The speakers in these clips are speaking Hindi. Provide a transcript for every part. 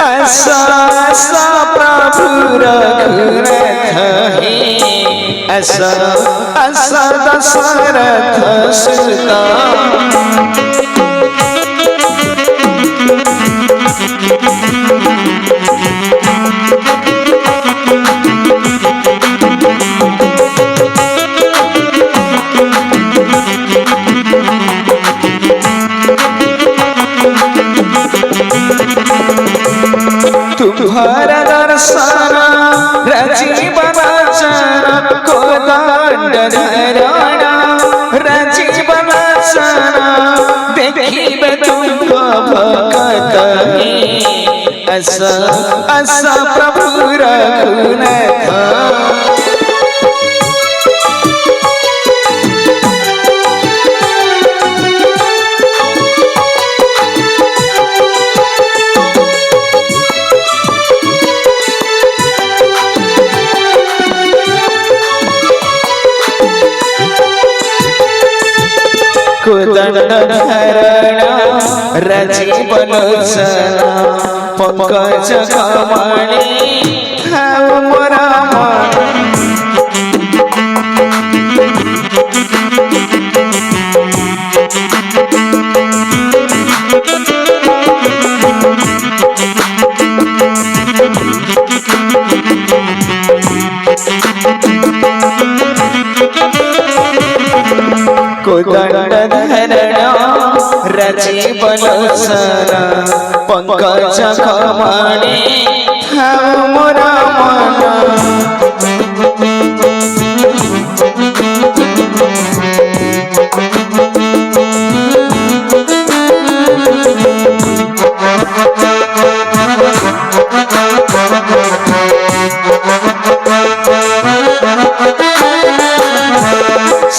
ऐसा ऐसा प्रभु रघुनाथ है, ऐसा ऐसा दशरथ सुता। तुम्हारा दर्शन राजीव वचन कोदंड धरण, राजीव वचन देखिबे तुम भगत है, ऐसा ऐसा प्रभु रघुनाथ। कोदंड धरण राजीव लोचन पंकज कमणी ठाव मोरा मन। कोदंड धरण राजीव लोचन पंकज कमणी ठाव मोरा मन।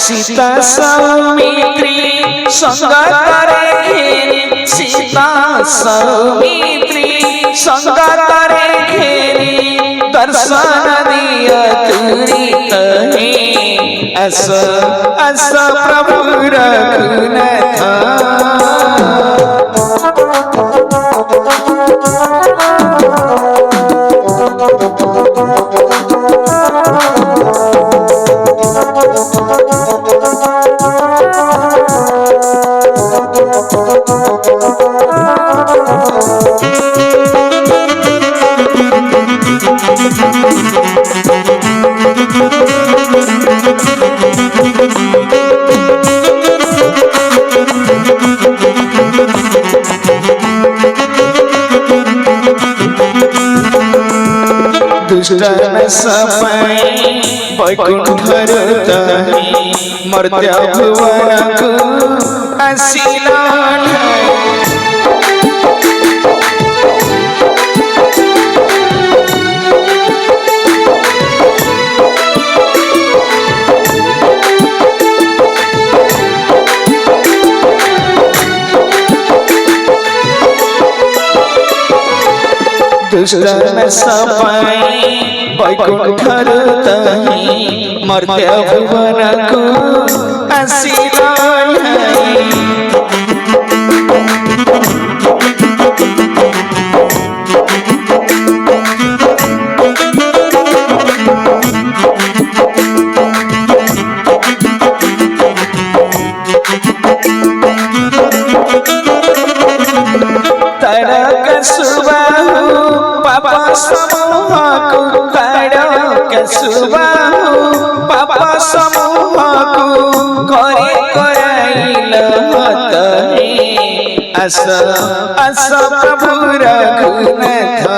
सीता सौमित्री संगतरे घेरी, सीता सौमित्री संगतरे घेरी, दर्शन दिया तुरीत है, ऐसा ऐसा प्रभु रघुनाथ। दुष्टन सपै वैकुंठ रही, मर्त्य भुवन को असिला दुष्टन सपै वैकुंठ रही, मर्त्य भुवन को असिला तड़क सुबाहु पापा समूह को, तड़क सुबाहु पापा समूह को करे कराइल हत है, ऐसा ऐसा प्रभु रघुनाथ।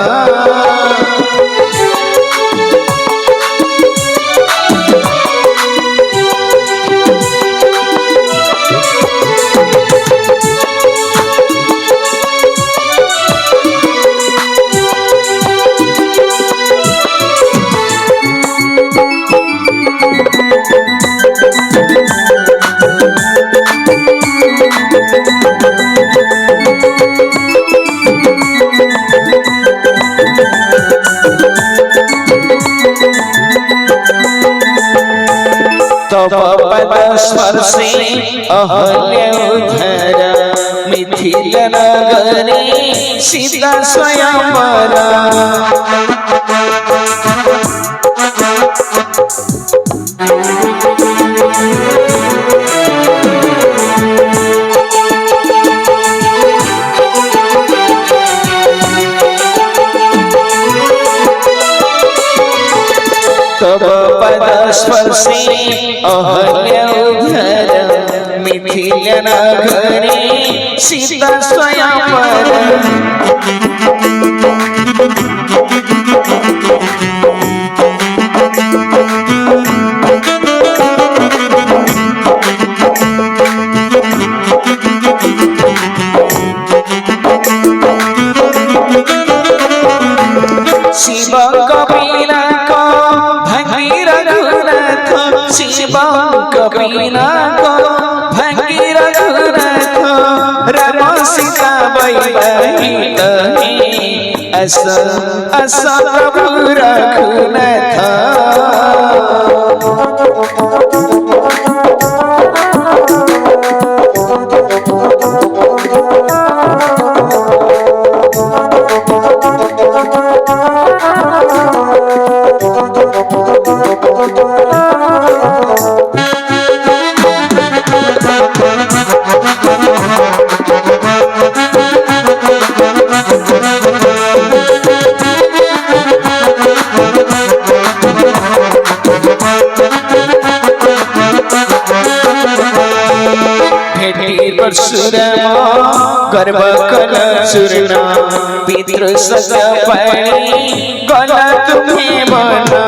तब पद स्पर्शे अहल्य उधर मिथिल नगरी सीता स्वयंवरा तब पद स्पर्शी अहल्य उधर मिथिल नगरी सीता स्वयंवर शिव कपिला को भंगी रघुनाथ शिव कपिला को भंगी रघुनाथ राम सीता वैवाहिक अस अस प्रभु रघुनाथ परशुराम गर्भ कल सुरना पितृ सज पाणी गला तुम्हें बना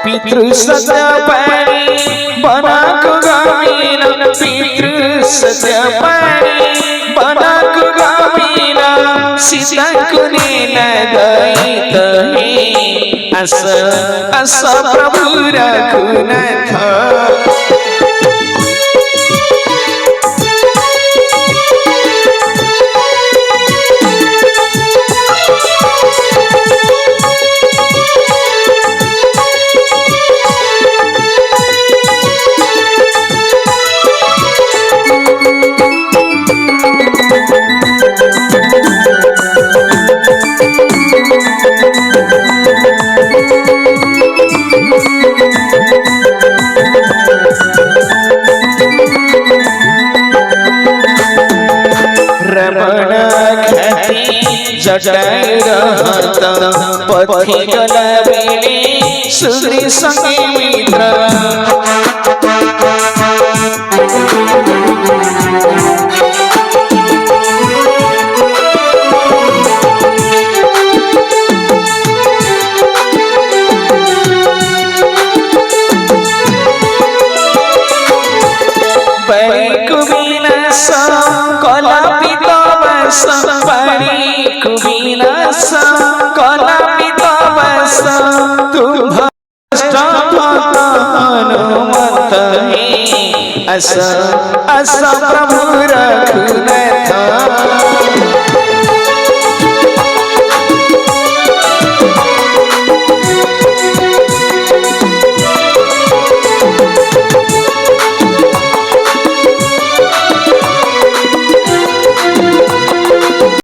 पितृ सज पाणी बना पितृ सत्य पाणी बना गामीना सीता कुलीन दैत अस अस प्रभु रघुनाथ रमण ख्याति जटाई रहत पथि गला बेले सुग्री संगे मित्र अस अस प्रभु रघुनाथ